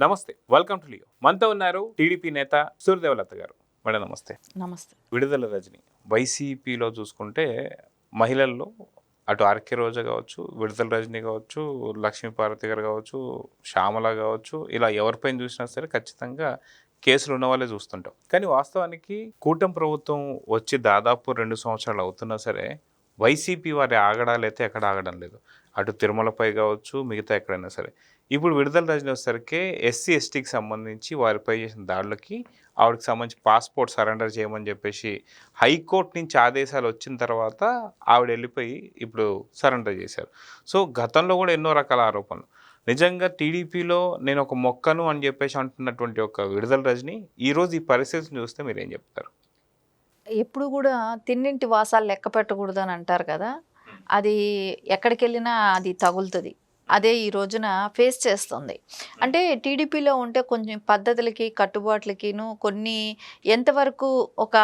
నమస్తే, welcome to Leo. మనతో ఉన్నారు టీడీపీ నేత సూర్యదేవలత గారు. మేడం నమస్తే. నమస్తే. విడుదల రజని వైసీపీలో చూసుకుంటే మహిళల్లో అటు ఆర్కే రోజా కావచ్చు, విడుదల రజని కావచ్చు, లక్ష్మీపార్వతి గారు కావచ్చు, శ్యామల కావచ్చు, ఇలా ఎవరిపైన చూసినా సరే ఖచ్చితంగా కేసులు ఉన్న వాళ్ళే చూస్తుంటాం. కానీ వాస్తవానికి కూటమి ప్రభుత్వం వచ్చి దాదాపు 2 సంవత్సరాలు అవుతున్నా సరే వైసీపీ వారి ఆగడాలైతే ఎక్కడ ఆగడం లేదు. అటు తిరుమలపై కావచ్చు, మిగతా ఎక్కడైనా సరే. ఇప్పుడు విడుదల రజని వచ్చేసరికి ఎస్సీ ఎస్టీకి సంబంధించి వారిపై చేసిన దాడులకి ఆవిడకి సంబంధించి పాస్పోర్ట్ సరెండర్ చేయమని చెప్పేసి హైకోర్టు నుంచి ఆదేశాలు వచ్చిన తర్వాత ఆవిడ వెళ్ళిపోయి ఇప్పుడు సరెండర్ చేశారు. సో గతంలో కూడా ఎన్నో రకాల ఆరోపణలు. నిజంగా టీడీపీలో నేను ఒక మొక్కను అని చెప్పేసి అంటున్నటువంటి ఒక విడుదల రజని ఈరోజు ఈ పరిస్థితిని చూస్తే మీరు ఏం చెప్తారు? ఎప్పుడు కూడా తిన్నింటి వాసాలు లెక్క పెట్టకూడదు అని అంటారు కదా, అది ఎక్కడికి వెళ్ళినా అది తగులుతుంది. అదే ఈ రోజున ఫేస్ చేస్తుంది. అంటే టీడీపీలో ఉంటే కొంచెం పద్ధతులకి కట్టుబాట్లకిను కొన్ని ఎంతవరకు ఒక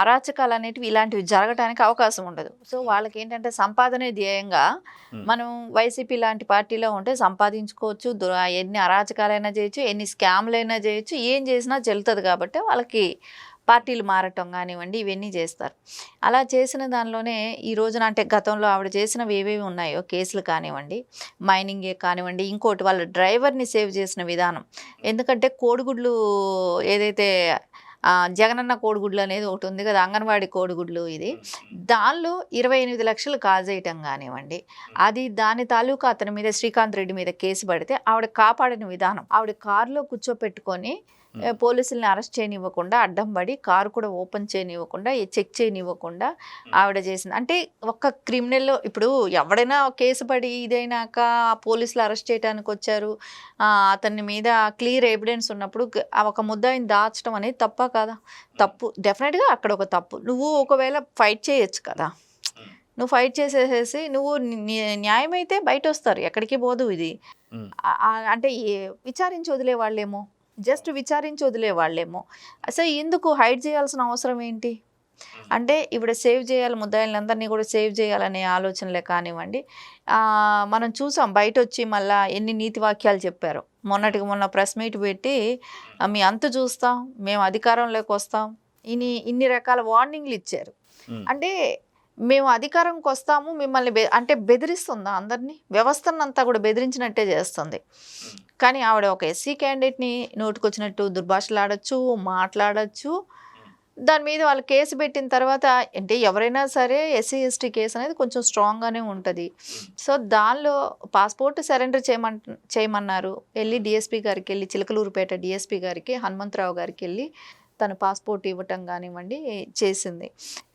అరాచకాలు అనేటివి ఇలాంటివి జరగడానికి అవకాశం ఉండదు. సో వాళ్ళకి ఏంటంటే సంపాదనే ధ్యేయంగా మనం వైసీపీ లాంటి పార్టీలో ఉంటే సంపాదించుకోవచ్చు, ఎన్ని అరాచకాలైనా చేయొచ్చు, ఎన్ని స్కామ్లైనా చేయొచ్చు, ఏం చేసినా చెల్లుతుంది. కాబట్టి వాళ్ళకి పార్టీలు మారటం కానివ్వండి ఇవన్నీ చేస్తారు. అలా చేసిన దానిలోనే ఈ రోజున అంటే గతంలో ఆవిడ చేసినవి ఏవేవి ఉన్నాయో కేసులు కానివ్వండి, మైనింగే కానివ్వండి, ఇంకోటి వాళ్ళ డ్రైవర్ని సేవ్ చేసిన విధానం. ఎందుకంటే కోడిగుడ్లు ఏదైతే జగనన్న కోడిగుడ్లు అనేది ఒకటి ఉంది కదా, అంగన్వాడీ కోడిగుడ్లు, ఇది దానిలో 28 లక్షలు కాజేయటం కానివ్వండి, అది దాని తాలూకా అతని మీద శ్రీకాంత్ రెడ్డి మీద కేసు పడితే ఆవిడ కాపాడిన విధానం. ఆవిడ కారులో కూర్చోపెట్టుకొని పోలీసుల్ని అరెస్ట్ చేయనివ్వకుండా అడ్డం పడి కారు కూడా ఓపెన్ చేయనివ్వకుండా చెక్ చేయనివ్వకుండా ఆవిడ చేసింది. అంటే ఒక్క క్రిమినల్ ఇప్పుడు ఎవడైనా కేసు పడి ఇదైనాక పోలీసులు అరెస్ట్ చేయడానికి వచ్చారు, అతని మీద క్లియర్ ఎవిడెన్స్ ఉన్నప్పుడు ఒక ముద్దాయిని దాచడం అనేది తప్ప కాదా? తప్పు, డెఫినెట్గా అక్కడ ఒక తప్పు. నువ్వు ఒకవేళ ఫైట్ చేయొచ్చు కదా, నువ్వు ఫైట్ చేసేసేసి నువ్వు న్యాయం అయితే బయట వస్తారు, ఎక్కడికి పోదు. ఇది అంటే విచారించి వదిలే వాళ్ళేమో, జస్ట్ విచారించి వదిలేవాళ్ళేమో. అసలు ఎందుకు హైడ్ చేయాల్సిన అవసరం ఏంటి? అంటే ఇప్పుడు సేవ్ చేయాలి, ముద్దాయిలందరినీ కూడా సేవ్ చేయాలనే ఆలోచనలే కానివ్వండి. మనం చూసాం బయట వచ్చి మళ్ళీ ఎన్ని నీతి వాక్యాలు చెప్పారు. మొన్న ప్రెస్ మీట్ పెట్టి మీ అంతు చూస్తాం, మేము అధికారంలోకి వస్తాం, ఇన్ని రకాల వార్నింగ్లు ఇచ్చారు. అంటే మేము అధికారంకి వస్తాము మిమ్మల్ని అంటే బెదిరిస్తుందా అందరినీ? వ్యవస్థను అంతా కూడా బెదిరించినట్టే చేస్తుంది. కానీ ఆవిడ ఒక ఎస్సీ క్యాండిడేట్ని నోటుకొచ్చినట్టు దుర్భాషలాడచ్చు, మాట్లాడచ్చు. దాని మీద వాళ్ళు కేసు పెట్టిన తర్వాత అంటే ఎవరైనా సరే ఎస్సీ ఎస్టీ కేసు అనేది కొంచెం స్ట్రాంగ్గానే ఉంటుంది. సో దానిలో పాస్పోర్ట్ సరెండర్ చేయమన్నారు. వెళ్ళి డిఎస్పీ గారికి వెళ్ళి, చిలకలూరుపేట డిఎస్పీ గారికి హనుమంతరావు గారికి వెళ్ళి తన పాస్పోర్ట్ ఇవ్వటం కానివ్వండి చేసింది.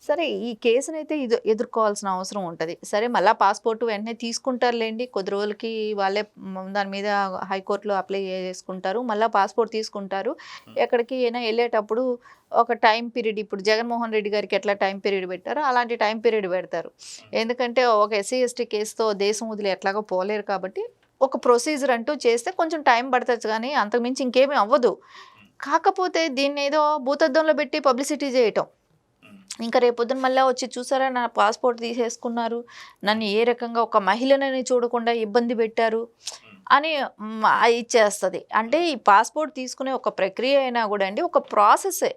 సరే ఈ కేసునైతే ఎదుర్కోవాల్సిన అవసరం ఉంటుంది. సరే మళ్ళీ పాస్పోర్ట్ వెంటనే తీసుకుంటారులేండి, కొద్ది రోజులకి వాళ్ళే దాని మీద హైకోర్టులో అప్లై చేసుకుంటారు, మళ్ళీ పాస్పోర్ట్ తీసుకుంటారు. ఎక్కడికి అయినా వెళ్ళేటప్పుడు ఒక టైం పీరియడ్, ఇప్పుడు జగన్మోహన్ రెడ్డి గారికి ఎట్లా టైం పీరియడ్ పెట్టారో అలాంటి టైం పీరియడ్ పెడతారు. ఎందుకంటే ఒక ఎస్సీ ఎస్టీ కేసుతో దేశం వదిలి ఎట్లాగో పోలేరు కాబట్టి ఒక ప్రొసీజర్ అంటూ చేస్తే కొంచెం టైం పడుతుంది, కానీ అంతకుమించి ఇంకేమీ అవ్వదు. కాకపోతే దీన్ని ఏదో భూతద్దంలో పెట్టి పబ్లిసిటీ చేయటం, ఇంకా రేపొద్దున మళ్ళీ వచ్చి చూసారా నా పాస్పోర్ట్ తీసేసుకున్నారు, నన్ను ఏ రకంగా ఒక మహిళనని చూడకుండా ఇబ్బంది పెట్టారు అని ఇచ్చేస్తుంది. అంటే ఈ పాస్పోర్ట్ తీసుకునే ఒక ప్రక్రియ అయినా కూడా అండి ఒక ప్రాసెసే.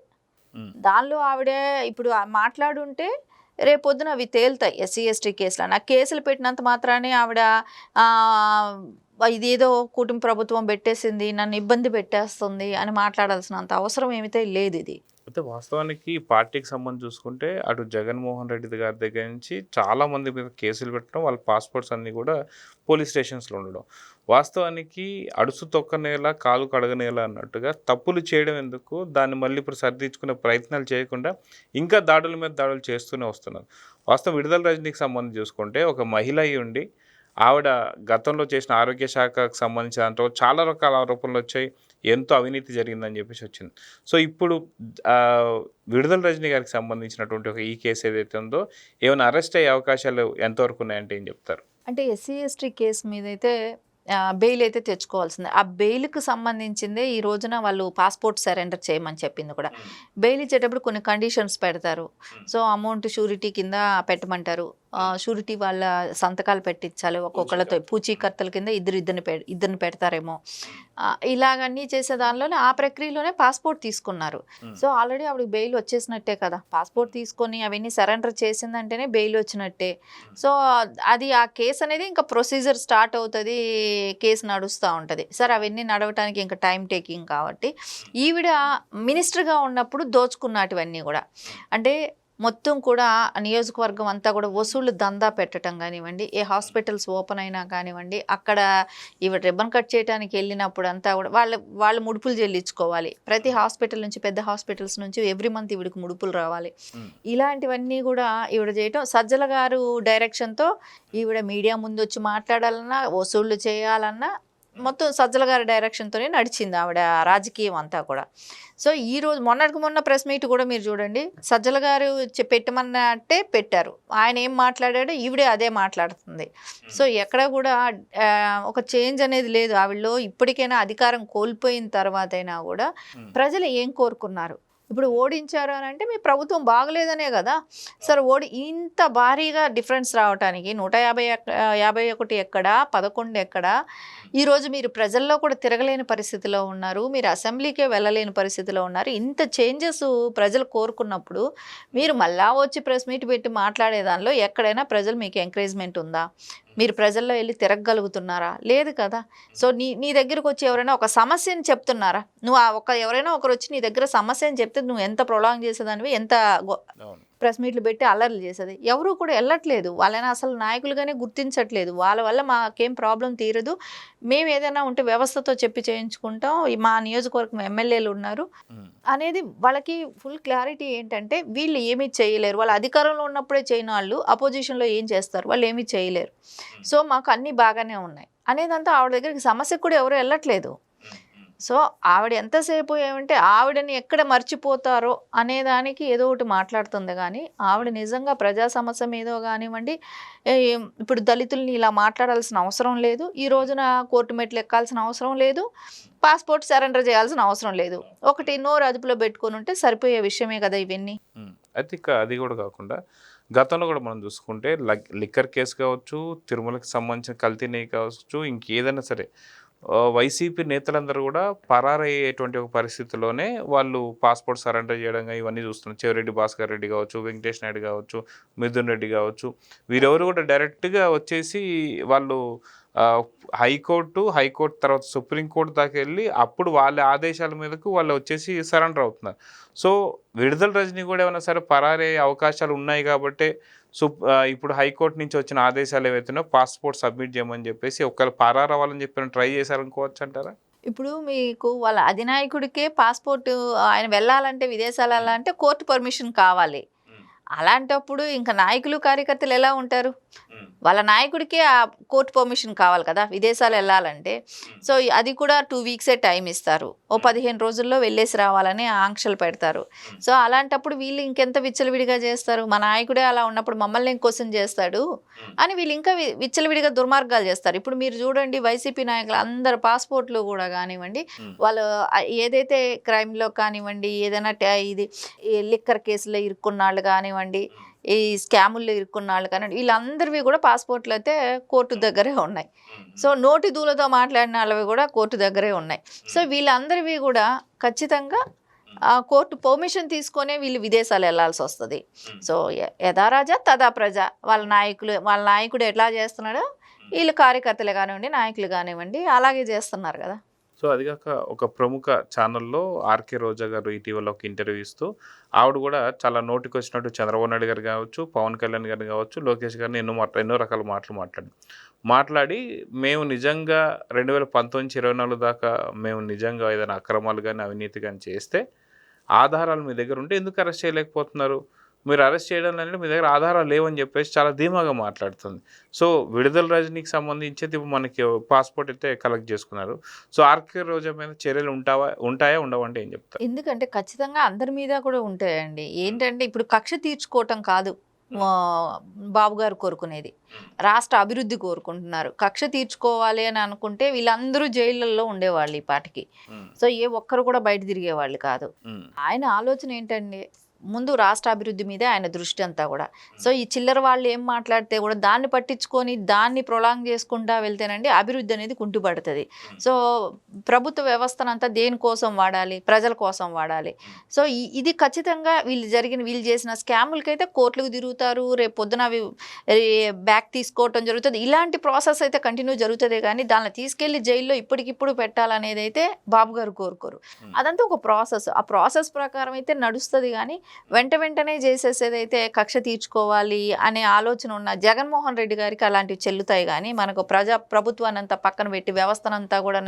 దానిలో ఆవిడ ఇప్పుడు మాట్లాడుంటే రేపొద్దున అవి తేలుతాయి. ఎస్సీ ఎస్టీ కేసులు నాకు కేసులు పెట్టినంత మాత్రానే ఆవిడ ఇదేదో కూటమి ప్రభుత్వం పెట్టేసింది, నన్ను ఇబ్బంది పెట్టేస్తుంది అని మాట్లాడాల్సినంత అవసరం ఏమైతే లేదు. ఇది అయితే వాస్తవానికి పార్టీకి సంబంధించి చూసుకుంటే అటు జగన్మోహన్ రెడ్డి గారి దగ్గర నుంచి చాలామంది మీద కేసులు పెట్టడం, వాళ్ళ పాస్పోర్ట్స్ అన్నీ కూడా పోలీస్ స్టేషన్స్లో ఉండడం, వాస్తవానికి అడుసు తొక్కనేలా కాలు కడగనేలా అన్నట్టుగా తప్పులు చేయడం ఎందుకు, దాన్ని మళ్ళీ ఇప్పుడు సరిదిద్దుకునే ప్రయత్నాలు చేయకుండా ఇంకా దాడుల మీద దాడులు చేస్తూనే వస్తున్నారు. వాస్తవం విడుదల రజనీకి సంబంధించి చూసుకుంటే ఒక మహిళ అయి ఉండి ఆవిడ గతంలో చేసిన ఆరోగ్య శాఖకు సంబంధించిన దాంట్లో చాలా రకాల ఆరోపణలు వచ్చాయి, ఎంతో అవినీతి జరిగిందని చెప్పేసి వచ్చింది. సో ఇప్పుడు విడుదల రజనీ గారికి సంబంధించినటువంటి ఒక ఈ కేసు ఏదైతే ఉందో ఏమైనా అరెస్ట్ అయ్యే అవకాశాలు ఎంతవరకు ఉన్నాయంటే ఏం చెప్తారు? అంటే ఎస్సీ ఎస్టీ కేసు మీద అయితే బెయిల్ అయితే తెచ్చుకోవాల్సిందే. ఆ బెయిల్కి సంబంధించిందే ఈ రోజున వాళ్ళు పాస్పోర్ట్ సరెండర్ చేయమని చెప్పింది కూడా. బెయిల్ ఇచ్చేటప్పుడు కొన్ని కండిషన్స్ పెడతారు. సో అమౌంట్ షూరిటీ కింద పెట్టమంటారు. షూరిటీ వాళ్ళ సంతకాలు పెట్టించాలి, ఒక్కొక్కళ్ళతో పూచీకర్తల కింద ఇద్దరిని పెడతారేమో, ఇలాగన్నీ చేసే దానిలోనే ఆ ప్రక్రియలోనే పాస్పోర్ట్ తీసుకున్నారు. సో ఆల్రెడీ ఆవిడకి బెయిల్ వచ్చేసినట్టే కదా, పాస్పోర్ట్ తీసుకొని అవన్నీ సరెండర్ చేసిందంటేనే బెయిల్ వచ్చినట్టే. సో అది ఆ కేసు అనేది ఇంకా ప్రొసీజర్ స్టార్ట్ అవుతుంది, కేసు నడుస్తూ ఉంటుంది. సార్ అవన్నీ నడవటానికి ఇంకా టైం టేకింగ్ కాబట్టి ఈవిడ మినిస్టర్గా ఉన్నప్పుడు దోచుకున్నటివన్నీ కూడా, అంటే మొత్తం కూడా నియోజకవర్గం అంతా కూడా వసూళ్ళు దందా పెట్టడం కానివ్వండి, ఏ హాస్పిటల్స్ ఓపెన్ అయినా కానివ్వండి, అక్కడ ఈవిడ రిబ్బన్ కట్ చేయడానికి వెళ్ళినప్పుడు అంతా కూడా వాళ్ళు ముడుపులు చెల్లించుకోవాలి. ప్రతి హాస్పిటల్ నుంచి, పెద్ద హాస్పిటల్స్ నుంచి ఎవ్రీ మంత్ ఈవిడికి ముడుపులు రావాలి. ఇలాంటివన్నీ కూడా ఈవిడ చేయటం, సజ్జల గారు డైరెక్షన్తో ఈవిడ మీడియా ముందు వచ్చి మాట్లాడాలన్నా, వసూళ్ళు చేయాలన్నా మొత్తం సజ్జల గారి డైరెక్షన్తోనే నడిచింది ఆవిడ రాజకీయం అంతా కూడా. సో ఈరోజు మొన్న ప్రెస్ మీట్ కూడా మీరు చూడండి, సజ్జల గారు పెట్టమన్నట్టే పెట్టారు, ఆయన ఏం మాట్లాడాడో ఈవిడే అదే మాట్లాడుతుంది. సో ఎక్కడ కూడా ఒక చేంజ్ అనేది లేదు ఆవిడలో. ఇప్పటికైనా అధికారం కోల్పోయిన తర్వాత అయినా కూడా ప్రజలు ఏం కోరుకున్నారు, ఇప్పుడు ఓడించారు అని అంటే మీ ప్రభుత్వం బాగలేదనే కదా. సరే ఇంత భారీగా డిఫరెన్స్ రావడానికి 151 ఎక్కడా, 11 ఎక్కడా, ఈరోజు మీరు ప్రజల్లో కూడా తిరగలేని పరిస్థితిలో ఉన్నారు, మీరు అసెంబ్లీకే వెళ్ళలేని పరిస్థితిలో ఉన్నారు. ఇంత చేంజెస్ ప్రజలు కోరుకున్నప్పుడు మీరు మళ్ళా వచ్చి ప్రెస్ మీట్ పెట్టి మాట్లాడే దానిలో ఎక్కడైనా ప్రజలు మీకు ఎంకరేజ్మెంట్ ఉందా? మీరు ప్రజల్లో వెళ్ళి తిరగగలుగుతున్నారా? లేదు కదా. సో నీ దగ్గరకు వచ్చి ఎవరైనా ఒక సమస్యని చెప్తున్నారా? నువ్వు ఎవరైనా ఒకరు వచ్చి నీ దగ్గర సమస్యని చెప్తే నువ్వు ఎంత ప్రొలాంగ్ చేసేదానివి, ఎంత ప్రెస్ మీట్లు పెట్టి అల్లర్లు చేసేది, ఎవరు కూడా వెళ్ళట్లేదు. వాళ్ళని అసలు నాయకులుగానే గుర్తించట్లేదు. వాళ్ళ వల్ల మాకేం ప్రాబ్లం తీరదు, మేము ఏదైనా ఉంటే వ్యవస్థతో చెప్పి చేయించుకుంటాం, మా నియోజకవర్గం ఎమ్మెల్యేలు ఉన్నారు అనేది వాళ్ళకి ఫుల్ క్లారిటీ. ఏంటంటే వీళ్ళు ఏమీ చేయలేరు, వాళ్ళ అధికారంలో ఉన్నప్పుడే చేయని వాళ్ళు అపోజిషన్లో ఏం చేస్తారు, వాళ్ళు ఏమీ చేయలేరు. సో మాకు అన్నీ బాగానే ఉన్నాయి అనేదంతా ఆవిడ దగ్గరికి సమస్యకు కూడా ఎవరు వెళ్ళట్లేదు. సో ఆవిడ ఎంతసేపు ఏమంటే ఆవిడని ఎక్కడ మర్చిపోతారో అనేదానికి ఏదో ఒకటి మాట్లాడుతుంది, కానీ ఆవిడ నిజంగా ప్రజా సమస్య మీదో కానివ్వండి, ఇప్పుడు దళితుల్ని ఇలా మాట్లాడాల్సిన అవసరం లేదు, ఈ రోజున కోర్టు మెట్లు ఎక్కాల్సిన అవసరం లేదు, పాస్పోర్ట్ సరెండర్ చేయాల్సిన అవసరం లేదు. ఒకటి నోరు అదుపులో పెట్టుకొని ఉంటే సరిపోయే విషయమే కదా ఇవన్నీ. అయితే అది కూడా కాకుండా గతంలో కూడా మనం చూసుకుంటే లిక్కర్ కేసు కావచ్చు, తిరుమలకి సంబంధించిన కల్తీ నెయ్యి కావచ్చు, ఇంకేదైనా సరే వైసీపీ నేతలందరూ కూడా పరారయ్యేటువంటి ఒక పరిస్థితిలోనే వాళ్ళు పాస్పోర్ట్ సరెండర్ చేయడం ఇవన్నీ చూస్తున్నాం. చెవిరెడ్డి భాస్కర్ రెడ్డి కావచ్చు, వెంకటేష్ నాయుడు కావచ్చు, మిథున్ రెడ్డి కావచ్చు, వీరెవరు కూడా డైరెక్ట్గా వచ్చేసి వాళ్ళు హైకోర్టు తర్వాత సుప్రీంకోర్టు దాకా వెళ్ళి అప్పుడు వాళ్ళ ఆదేశాల మీదకు వాళ్ళు వచ్చేసి సరెండర్ అవుతున్నారు. సో విడుదల రజనీ కూడా ఏమైనా సరే పరారే అవకాశాలు ఉన్నాయి కాబట్టి ఇప్పుడు హైకోర్టు నుంచి వచ్చిన ఆదేశాలు ఏవైతున్నాయో పాస్పోర్ట్ సబ్మిట్ చేయమని చెప్పేసి ఒకవేళ పరారు అవ్వాలని చెప్పి ట్రై చేశారనుకోవచ్చు అంటారా? ఇప్పుడు మీకు వాళ్ళ అధినాయకుడికే పాస్పోర్ట్, ఆయన వెళ్ళాలంటే విదేశాలు వెళ్ళాలంటే కోర్టు పర్మిషన్ కావాలి. అలాంటప్పుడు ఇంకా నాయకులు కార్యకర్తలు ఎలా ఉంటారు? వాళ్ళ నాయకుడికే ఆ కోర్టు పర్మిషన్ కావాలి కదా విదేశాలు వెళ్ళాలంటే. సో అది కూడా 2 వీక్సే టైం ఇస్తారు, 15 రోజుల్లో వెళ్ళేసి రావాలని ఆంక్షలు పెడతారు. సో అలాంటప్పుడు వీళ్ళు ఇంకెంత విచ్చలవిడిగా చేస్తారు? మా నాయకుడే అలా ఉన్నప్పుడు మమ్మల్ని క్వశ్చన్ చేస్తాడు అని వీళ్ళు ఇంకా విచ్చలవిడిగా దుర్మార్గాలు చేస్తారు. ఇప్పుడు మీరు చూడండి, వైసీపీ నాయకులు అందరు పాస్పోర్ట్లు కూడా కానివ్వండి, వాళ్ళు ఏదైతే క్రైమ్లో కానివ్వండి, ఏదైనా ఇది లిక్కర్ కేసులో ఇరుక్కున్న వాళ్ళు కానివ్వండి, ఈ స్కాముల్లో ఇరుక్కున్న వాళ్ళు కానీ వీళ్ళందరివి కూడా పాస్పోర్ట్లు అయితే కోర్టు దగ్గరే ఉన్నాయి. సో నోటి దూలతో మాట్లాడిన వాళ్ళవి కూడా కోర్టు దగ్గరే ఉన్నాయి. సో వీళ్ళందరివి కూడా ఖచ్చితంగా కోర్టు పర్మిషన్ తీసుకొనే వీళ్ళు విదేశాలు వెళ్ళాల్సి వస్తుంది. సో యథా రాజా తదా ప్రజ, వాళ్ళ నాయకుడు ఎట్లా చేస్తున్నాడో వీళ్ళు కార్యకర్తలే కానివ్వండి, నాయకులు కానివ్వండి అలాగే చేస్తున్నారు కదా. సో అది కాక ఒక ప్రముఖ ఛానల్లో ఆర్కే రోజా గారు ఇటీవల ఒక ఇంటర్వ్యూ ఇస్తూ ఆవిడ కూడా చాలా నోటికి వచ్చినట్టు చంద్రబాబు నాయుడు గారు కావచ్చు, పవన్ కళ్యాణ్ గారిని కావచ్చు, లోకేష్ గారిని ఎన్నో రకాల మాట్లాడి మేము నిజంగా 2019-24 దాకా మేము నిజంగా ఏదైనా అక్రమాలు కానీ అవినీతి కానీ చేస్తే ఆధారాలు మీ దగ్గర ఉంటే ఎందుకు అరెస్ట్ చేయలేకపోతున్నారు? మీరు అరెస్ట్ చేయడం అంటే మీ దగ్గర ఆధారాలు లేవని చెప్పేసి చాలా ధీమాగా మాట్లాడుతుంది. సో విడుదల రజనీకి సంబంధించి ఇప్పుడు మనకి పాస్పోర్ట్ అయితే కలెక్ట్ చేసుకున్నారు. సో ఆర్కే రోజా మీద చర్యలు ఉంటాయా ఉండవంటే ఏం చెప్తారు? ఎందుకంటే ఖచ్చితంగా అందరి మీద కూడా ఉంటాయండి. ఏంటంటే ఇప్పుడు కక్ష తీర్చుకోవటం కాదు బాబు గారు కోరుకునేది, రాష్ట్ర అభివృద్ధి కోరుకుంటున్నారు. కక్ష తీర్చుకోవాలి అని అనుకుంటే వీళ్ళందరూ జైళ్ళల్లో ఉండేవాళ్ళు ఈ పాటికి. సో ఏ ఒక్కరు కూడా బయట తిరిగేవాళ్ళు కాదు. ఆయన ఆలోచన ఏంటండి, ముందు రాష్ట్ర అభివృద్ధి మీదే ఆయన దృష్టి అంతా కూడా. సో ఈ చిల్లర వాళ్ళు ఏం మాట్లాడితే కూడా దాన్ని పట్టించుకొని దాన్ని ప్రొలాంగ్ చేసుకుంటా వెళ్తేనండి అభివృద్ధి అనేది కుంటుపడుతుంది. సో ప్రభుత్వ వ్యవస్థనంతా దేనికోసం వాడాలి, ప్రజల కోసం వాడాలి. సో ఇది ఖచ్చితంగా వీళ్ళు చేసిన స్కాములకైతే కోర్టులకు తిరుగుతారు, రేపు పొద్దున అవి బ్యాక్ తీసుకోవటం జరుగుతుంది. ఇలాంటి ప్రాసెస్ అయితే కంటిన్యూ జరుగుతుంది, కానీ దాన్ని తీసుకెళ్లి జైల్లో ఇప్పటికిప్పుడు పెట్టాలనేది అయితే బాబు గారు కోరుకోరు. అదంతా ఒక ప్రాసెస్. ఆ ప్రాసెస్ ప్రకారం అయితే నడుస్తుంది, కానీ వెంటనే చేసేసేదైతే కక్ష తీర్చుకోవాలి అనే ఆలోచన ఉన్న జగన్మోహన్ రెడ్డి గారికి అలాంటివి చెల్లుతాయి. కానీ మనకు ప్రభుత్వాన్ని అంతా పక్కన పెట్టి వ్యవస్థనంతా కూడా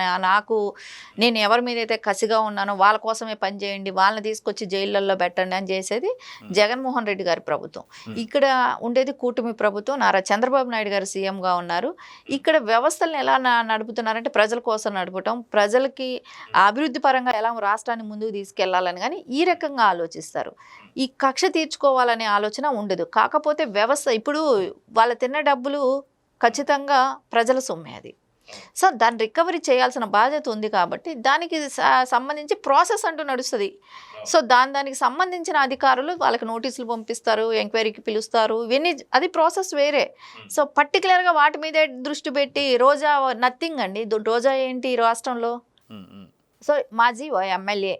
నేను ఎవరి మీద అయితే కసిగా ఉన్నానో వాళ్ళ కోసమే పనిచేయండి, వాళ్ళని తీసుకొచ్చి జైళ్ళల్లో పెట్టండి అని చేసేది జగన్మోహన్ రెడ్డి గారి ప్రభుత్వం. ఇక్కడ ఉండేది కూటమి ప్రభుత్వం. నారా చంద్రబాబు నాయుడు గారు సీఎంగా ఉన్నారు. ఇక్కడ వ్యవస్థలను ఎలా నడుపుతున్నారంటే ప్రజల కోసం నడపటం, ప్రజలకి అభివృద్ధి పరంగా ఎలా రాష్ట్రాన్ని ముందుకు తీసుకెళ్లాలని కానీ ఈ రకంగా ఆలోచిస్తారు. ఈ కక్ష తీర్చుకోవాలనే ఆలోచన ఉండదు. కాకపోతే వ్యవస్థ ఇప్పుడు వాళ్ళ తిన్న డబ్బులు ఖచ్చితంగా ప్రజల సొమ్మే అది. సో దాన్ని రికవరీ చేయాల్సిన బాధ్యత ఉంది, కాబట్టి దానికి సంబంధించి ప్రాసెస్ అంటూ నడుస్తుంది. సో దానికి సంబంధించిన అధికారులు వాళ్ళకి నోటీసులు పంపిస్తారు, ఎంక్వైరీకి పిలుస్తారు, ఇవన్నీ అది ప్రాసెస్ వేరే. సో పర్టికులర్గా వాటి మీదే దృష్టి పెట్టి రోజా నథింగ్ అండి. రోజా ఏంటి ఈ రాష్ట్రంలో? సో మాజీ ఎమ్మెల్యే,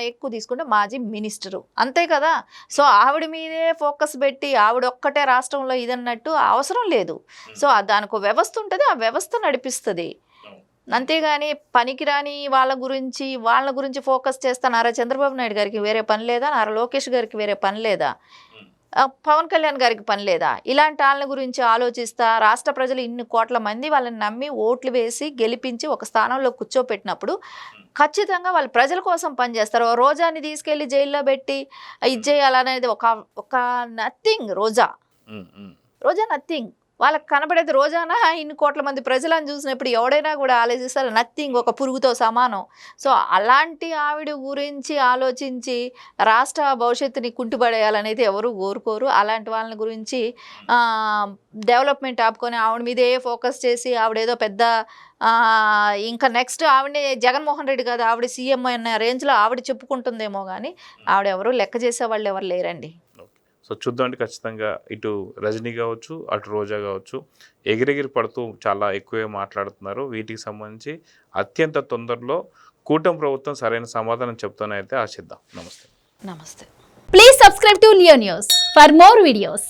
ఎక్కువ తీసుకుంటే మాజీ మినిస్టరు, అంతే కదా. సో ఆవిడ మీదే ఫోకస్ పెట్టి ఆవిడ ఒక్కటే రాష్ట్రంలో ఇదన్నట్టు అవసరం లేదు. సో దానికి ఒక వ్యవస్థ ఉంటుంది, ఆ వ్యవస్థ నడిపిస్తుంది. అంతేగాని పనికిరాని వాళ్ళ గురించి ఫోకస్ చేస్తా నారా చంద్రబాబు నాయుడు గారికి వేరే పని లేదా, నారా లోకేష్ గారికి వేరే పని లేదా, పవన్ కళ్యాణ్ గారికి పని లేదా? ఇలాంటి వాళ్ళ గురించి ఆలోచిస్తా రాష్ట్ర ప్రజలు ఇన్ని కోట్ల మంది వాళ్ళని నమ్మి ఓట్లు వేసి గెలిపించి ఒక స్థానంలో కూర్చోపెట్టినప్పుడు ఖచ్చితంగా వాళ్ళు ప్రజల కోసం పనిచేస్తారు. రోజాని తీసుకెళ్ళి జైల్లో పెట్టి ఇది చేయాలనేది ఒక నథింగ్. రోజా నథింగ్. వాళ్ళకి కనబడేది రోజానా ఇన్ని కోట్ల మంది ప్రజలను చూసినప్పుడు ఎవడైనా కూడా ఆలోచిస్తారు నథింగ్, ఒక పురుగుతో సమానం. సో అలాంటి ఆవిడ గురించి ఆలోచించి రాష్ట్ర భవిష్యత్తుని కుంటుపడేయాలనేది ఎవరు కోరుకోరు. అలాంటి వాళ్ళని గురించి డెవలప్మెంట్ ఆపుకొని ఆవిడ మీదే ఫోకస్ చేసి ఆవిడేదో పెద్ద ఇంకా నెక్స్ట్ ఆవిడని జగన్మోహన్ రెడ్డి కాదు ఆవిడ సీఎం అనే రేంజ్లో ఆవిడ చెప్పుకుంటుందేమో, కానీ ఆవిడెవరు లెక్క చేసే వాళ్ళు ఎవరు లేరండి. సో చూద్దామంటే ఖచ్చితంగా ఇటు రజనీ కావచ్చు, అటు రోజా కావచ్చు ఎగిరెగిరి పడుతూ చాలా ఎక్కువే మాట్లాడుతున్నారు. వీటికి సంబంధించి అత్యంత తొందరలో కూటమి ప్రభుత్వం సరైన సమాధానం చెప్తానైతే ఆశిద్దాం. నమస్తే. నమస్తే. Please subscribe to Leo news for more videos.